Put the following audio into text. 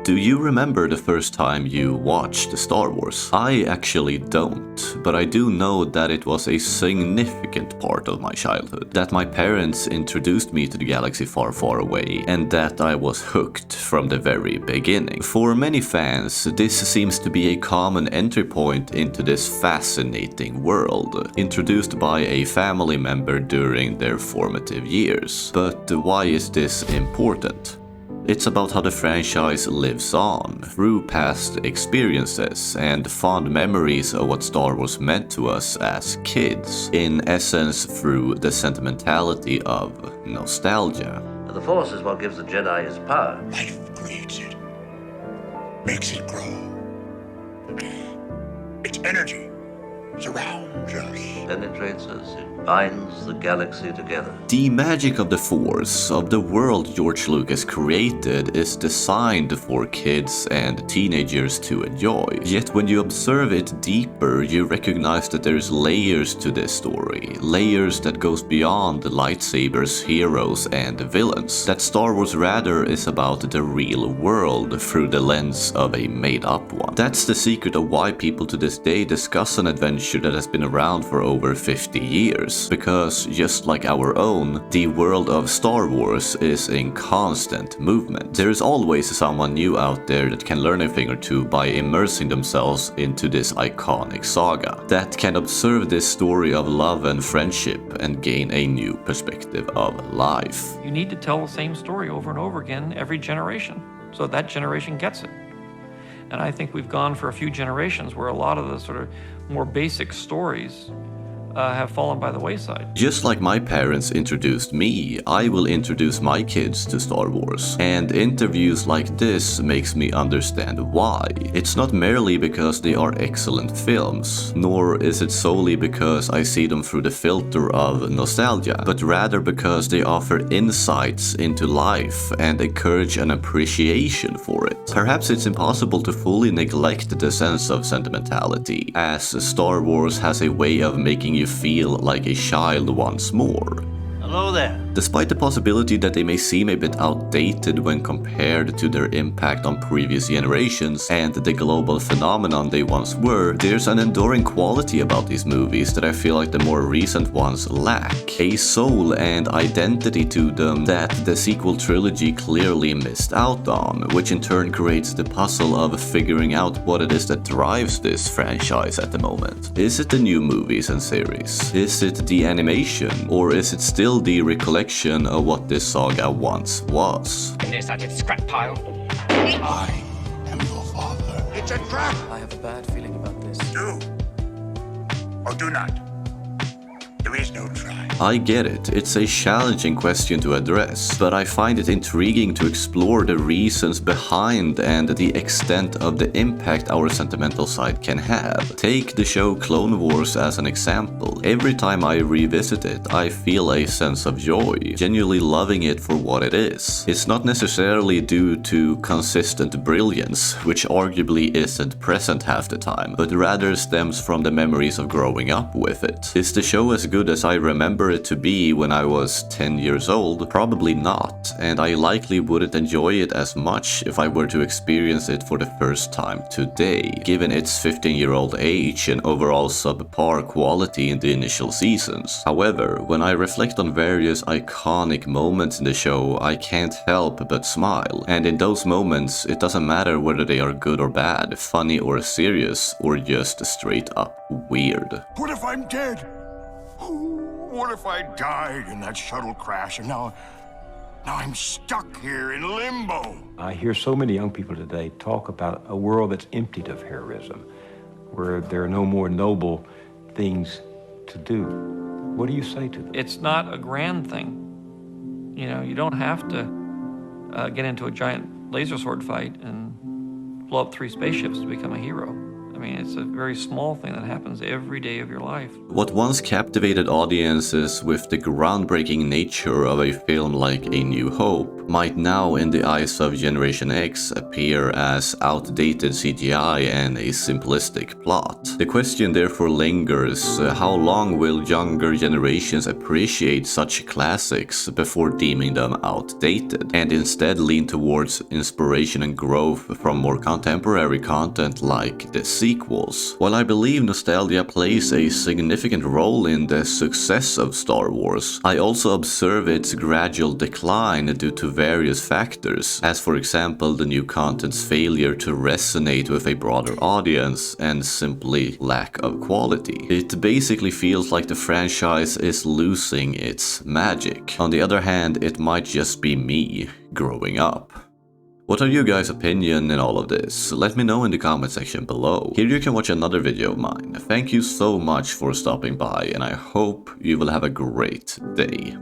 Do you remember the first time you watched Star Wars? I actually don't, but I do know that it was a significant part of my childhood. That my parents introduced me to the galaxy far, far away, and that I was hooked from the very beginning. For many fans, this seems to be a common entry point into this fascinating world, introduced by a family member during their formative years. But why is this important? It's about how the franchise lives on, through past experiences and fond memories of what Star Wars meant to us as kids, in essence through the sentimentality of nostalgia. The Force is what gives the Jedi his power. Life creates it, makes it grow. Its energy surrounds us. Penetrates us, it binds the galaxy together. The magic of the Force, of the world George Lucas created, is designed for kids and teenagers to enjoy. Yet when you observe it deeper, you recognize that there's layers to this story. Layers that goes beyond the lightsabers, heroes and villains. That Star Wars rather is about the real world through the lens of a made-up one. That's the secret of why people to this day discuss an adventure that has been around for over 50 years. Because, just like our own, the world of Star Wars is in constant movement. There is always someone new out there that can learn a thing or two by immersing themselves into this iconic saga, that can observe this story of love and friendship and gain a new perspective of life. You need to tell the same story over and over again every generation, so that generation gets it. And I think we've gone for a few generations where a lot of the sort of more basic stories have fallen by the wayside. Just like my parents introduced me, I will introduce my kids to Star Wars. And interviews like this makes me understand why. It's not merely because they are excellent films, nor is it solely because I see them through the filter of nostalgia, but rather because they offer insights into life and encourage an appreciation for it. Perhaps it's impossible to fully neglect the sense of sentimentality, as Star Wars has a way of making you feel like a child once more. Hello there. Despite the possibility that they may seem a bit outdated when compared to their impact on previous generations and the global phenomenon they once were, there's an enduring quality about these movies that I feel like the more recent ones lack. A soul and identity to them that the sequel trilogy clearly missed out on, which in turn creates the puzzle of figuring out what it is that drives this franchise at the moment. Is it the new movies and series? Is it the animation? Or is it still the recollection of what this saga once was? Is that its scrap pile? I am your father. It's a trap! I have a bad feeling about this. Do or do not. There is no try. I get it, it's a challenging question to address, but I find it intriguing to explore the reasons behind and the extent of the impact our sentimental side can have. Take the show Clone Wars as an example. Every time I revisit it, I feel a sense of joy, genuinely loving it for what it is. It's not necessarily due to consistent brilliance, which arguably isn't present half the time, but rather stems from the memories of growing up with it. Is the show as good as I remember it to be when I was 10 years old? Probably not, and I likely wouldn't enjoy it as much if I were to experience it for the first time today, given its 15-year-old age and overall subpar quality in the initial seasons. However, when I reflect on various iconic moments in the show, I can't help but smile, and in those moments, it doesn't matter whether they are good or bad, funny or serious, or just straight up weird. What if I'm dead? What if I died in that shuttle crash and now I'm stuck here in limbo? I hear so many young people today talk about a world that's emptied of heroism, where there are no more noble things to do. What do you say to them? It's not a grand thing. You know, you don't have to get into a giant laser sword fight and blow up 3 spaceships to become a hero. I mean, it's a very small thing that happens every day of your life. What once captivated audiences with the groundbreaking nature of a film like A New Hope might now in the eyes of Generation X appear as outdated CGI and a simplistic plot. The question therefore lingers, how long will younger generations appreciate such classics before deeming them outdated, and instead lean towards inspiration and growth from more contemporary content like the sequels? While I believe nostalgia plays a significant role in the success of Star Wars, I also observe its gradual decline due to various factors, as for example the new content's failure to resonate with a broader audience and simply lack of quality. It basically feels like the franchise is losing its magic. On the other hand, it might just be me growing up. What are you guys' opinion in all of this? Let me know in the comment section below. Here you can watch another video of mine. Thank you so much for stopping by, and I hope you will have a great day.